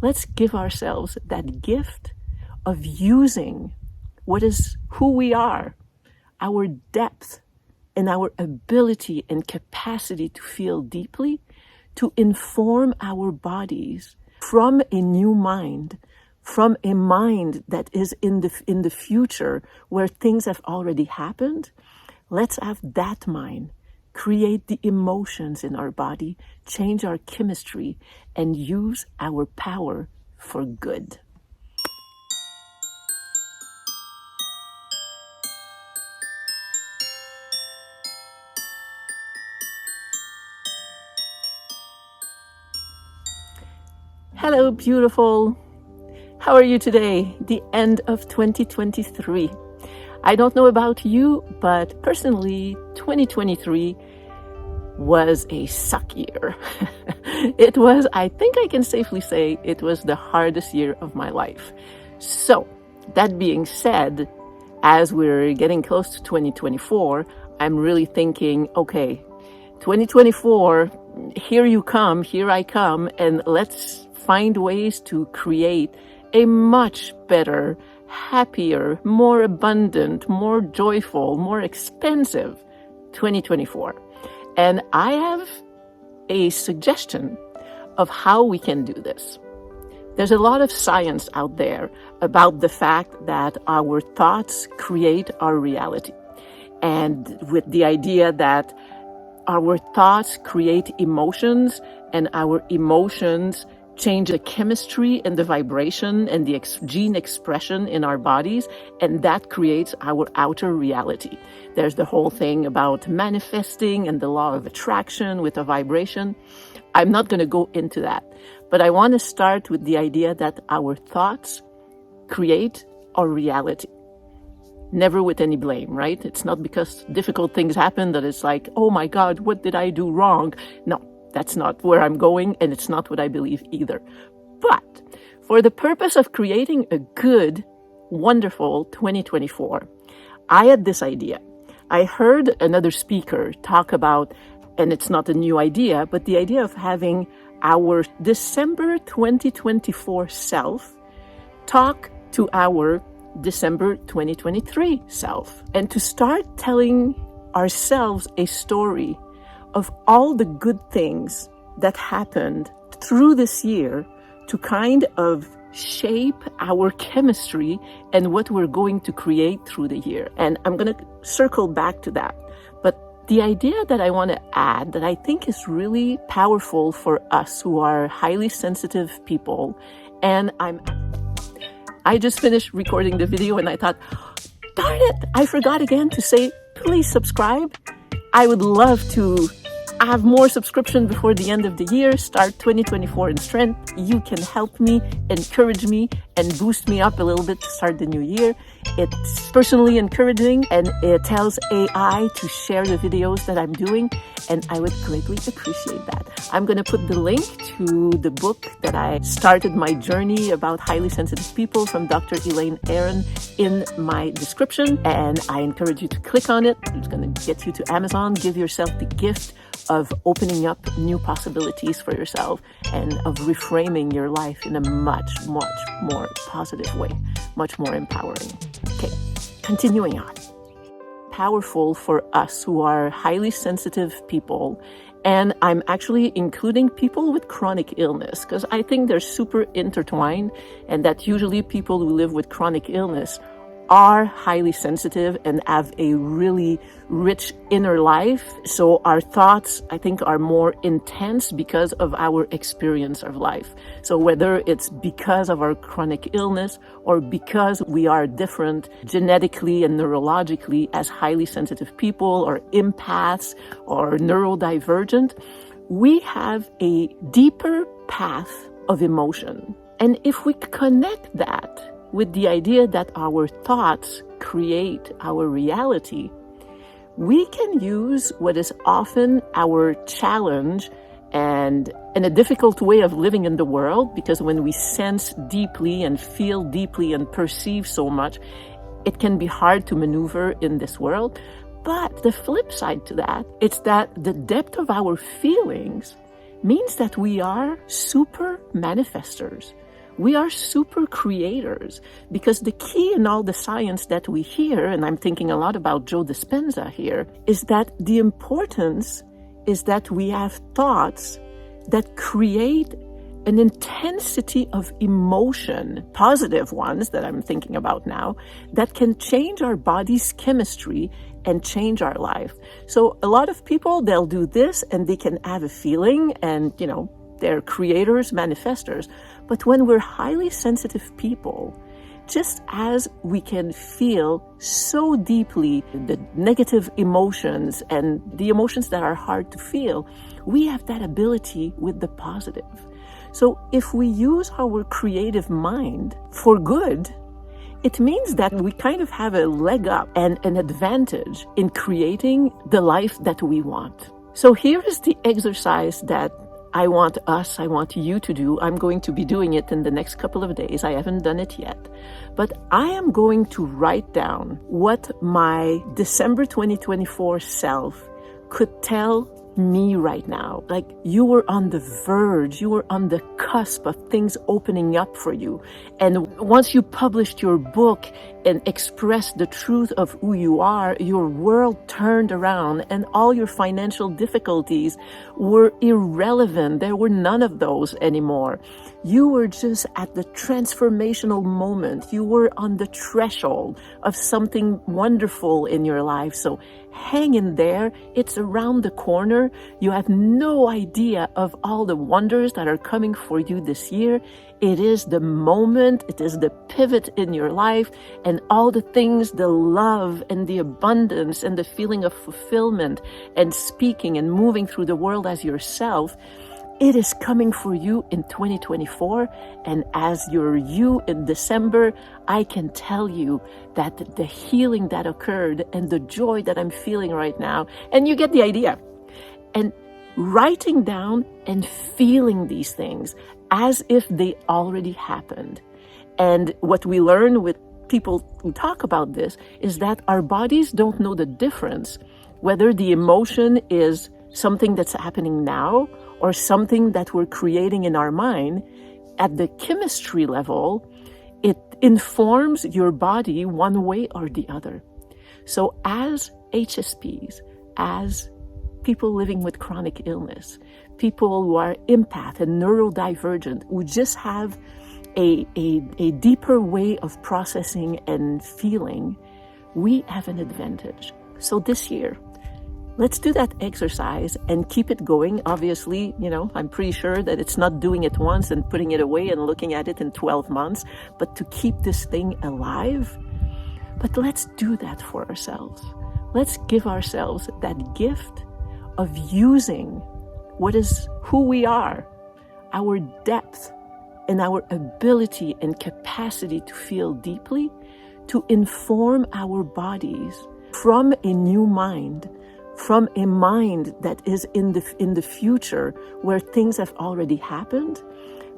Let's give ourselves that gift of using who we are, our depth, and our ability and capacity to feel deeply, to inform our bodies from a new mind, from a mind that is in the future where things have already happened. Let's have that mind create the emotions in our body, change our chemistry, and use our power for good. Hello, beautiful. How are you today? The end of 2023. I don't know about you, but personally, 2023 was a suck year. It was, I think I can safely say, it was the hardest year of my life. So, that being said, as we're getting close to 2024, I'm really thinking, okay, 2024, here I come, and let's find ways to create a much better, happier, more abundant, more joyful, more expensive 2024. And I have a suggestion of how we can do this. There's a lot of science out there about the fact that our thoughts create our reality. And with the idea that our thoughts create emotions, and our emotions change the chemistry and the vibration and the gene expression in our bodies, and that creates our outer reality. There's the whole thing about manifesting and the law of attraction with a vibration. I'm not going to go into that, but I want to start with the idea that our thoughts create our reality. Never with any blame, right? It's not because difficult things happen that it's like, oh my God, what did I do wrong? No. That's not where I'm going, and it's not what I believe either. But for the purpose of creating a good, wonderful 2024, I had this idea. I heard another speaker talk about, and it's not a new idea, but the idea of having our December 2024 self talk to our December 2023 self, and to start telling ourselves a story of all the good things that happened through this year to kind of shape our chemistry and what we're going to create through the year. And I'm going to circle back to that. But the idea that I want to add that I think is really powerful for us who are highly sensitive people, and I just finished recording the video and I thought, darn it, I forgot again to say, please subscribe. I would love to have more subscription before the end of the year, start 2024 in strength. You can help me, encourage me, and boost me up a little bit to start the new year. It's personally encouraging, and it tells AI to share the videos that I'm doing, and I would greatly appreciate that. I'm going to put the link to the book that I started my journey about highly sensitive people from Dr. Elaine Aron in my description, and I encourage you to click on it. It's going to get you to Amazon. Give yourself the gift of opening up new possibilities for yourself and of reframing your life in a much, much more positive way, much more empowering. Okay, continuing on. Powerful for us who are highly sensitive people, and I'm actually including people with chronic illness because I think they're super intertwined, and that usually people who live with chronic illness are highly sensitive and have a really rich inner life. So our thoughts, I think, are more intense because of our experience of life. So whether it's because of our chronic illness or because we are different genetically and neurologically as highly sensitive people or empaths or neurodivergent, we have a deeper path of emotion. And if we connect that with the idea that our thoughts create our reality, we can use what is often our challenge and a difficult way of living in the world, because when we sense deeply and feel deeply and perceive so much, it can be hard to maneuver in this world. But the flip side to that, it's that the depth of our feelings means that we are super manifestors. We are super creators, because the key in all the science that we hear, and I'm thinking a lot about Joe Dispenza here, is that the importance is that we have thoughts that create an intensity of emotion, positive ones that I'm thinking about now, that can change our body's chemistry and change our life. So a lot of people, they'll do this and they can have a feeling and, they're creators, manifestors. But when we're highly sensitive people, just as we can feel so deeply the negative emotions and the emotions that are hard to feel, we have that ability with the positive. So if we use our creative mind for good, it means that we kind of have a leg up and an advantage in creating the life that we want. So here is the exercise that I want you to do. I'm going to be doing it in the next couple of days. I haven't done it yet. But I am going to write down what my December 2024 self could tell me right now. Like, you were on the verge, you were on the cusp of things opening up for you. And once you published your book and expressed the truth of who you are, your world turned around and all your financial difficulties were irrelevant. There were none of those anymore. You were just at the transformational moment. You were on the threshold of something wonderful in your life. So hang in there. It's around the corner. You have no idea of all the wonders that are coming for you this year. It is the moment. It is the pivot in your life, and all the things, the love and the abundance and the feeling of fulfillment and speaking and moving through the world as yourself. It is coming for you in 2024. And as you're you in December, I can tell you that the healing that occurred and the joy that I'm feeling right now, and you get the idea. And writing down and feeling these things as if they already happened. And what we learn with people who talk about this is that our bodies don't know the difference, whether the emotion is something that's happening now or something that we're creating in our mind. At the chemistry level, it informs your body one way or the other. So as HSPs, as people living with chronic illness, people who are empath and neurodivergent, who just have a deeper way of processing and feeling, we have an advantage. So this year, let's do that exercise and keep it going. Obviously, I'm pretty sure that it's not doing it once and putting it away and looking at it in 12 months, but to keep this thing alive. But let's do that for ourselves. Let's give ourselves that gift of using who we are, our depth and our ability and capacity to feel deeply, to inform our bodies from a new mind, from a mind that is in the future where things have already happened.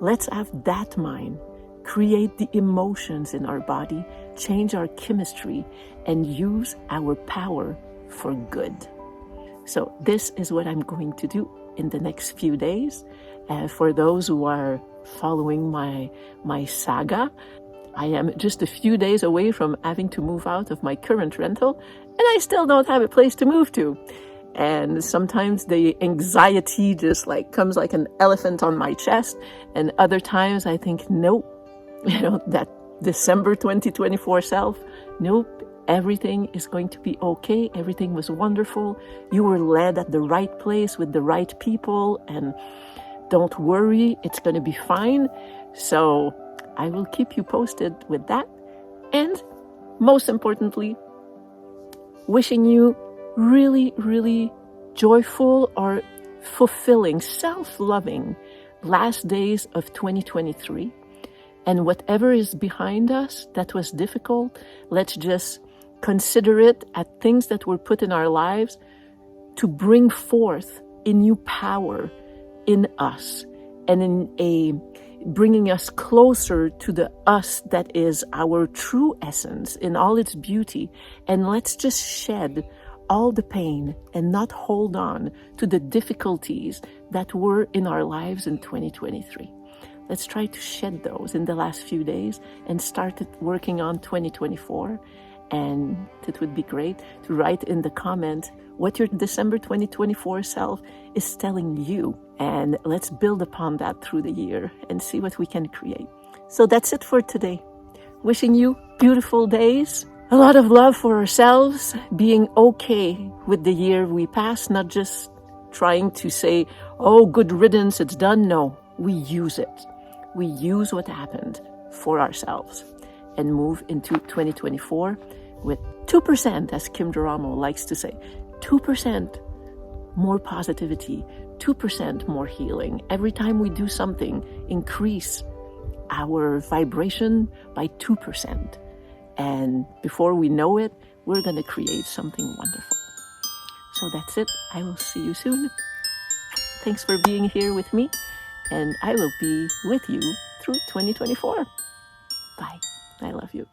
Let's have that mind create the emotions in our body, change our chemistry, and use our power for good. So this is what I'm going to do in the next few days. For those who are following my saga, I am just a few days away from having to move out of my current rental, and I still don't have a place to move to. And sometimes the anxiety just comes like an elephant on my chest. And other times I think, nope, that December 2024 self, nope, everything is going to be okay. Everything was wonderful. You were led at the right place with the right people, and don't worry, it's going to be fine. So I will keep you posted with that. And most importantly, wishing you really, really joyful or fulfilling, self-loving last days of 2023. And whatever is behind us that was difficult, let's just consider it as things that were put in our lives to bring forth a new power in us and in bringing us closer to the us that is our true essence in all its beauty. And let's just shed all the pain and not hold on to the difficulties that were in our lives in 2023. Let's try to shed those in the last few days and start working on 2024. And it would be great to write in the comment what your December 2024 self is telling you. And let's build upon that through the year and see what we can create. So that's it for today. Wishing you beautiful days, a lot of love for ourselves, being okay with the year we passed, not just trying to say, oh, good riddance, it's done. No, we use it. We use what happened for ourselves and move into 2024 with 2%, as Kim Duramo likes to say, 2% more positivity, 2% more healing. Every time we do something, increase our vibration by 2%. And before we know it, we're going to create something wonderful. So that's it. I will see you soon. Thanks for being here with me. And I will be with you through 2024. Bye. I love you.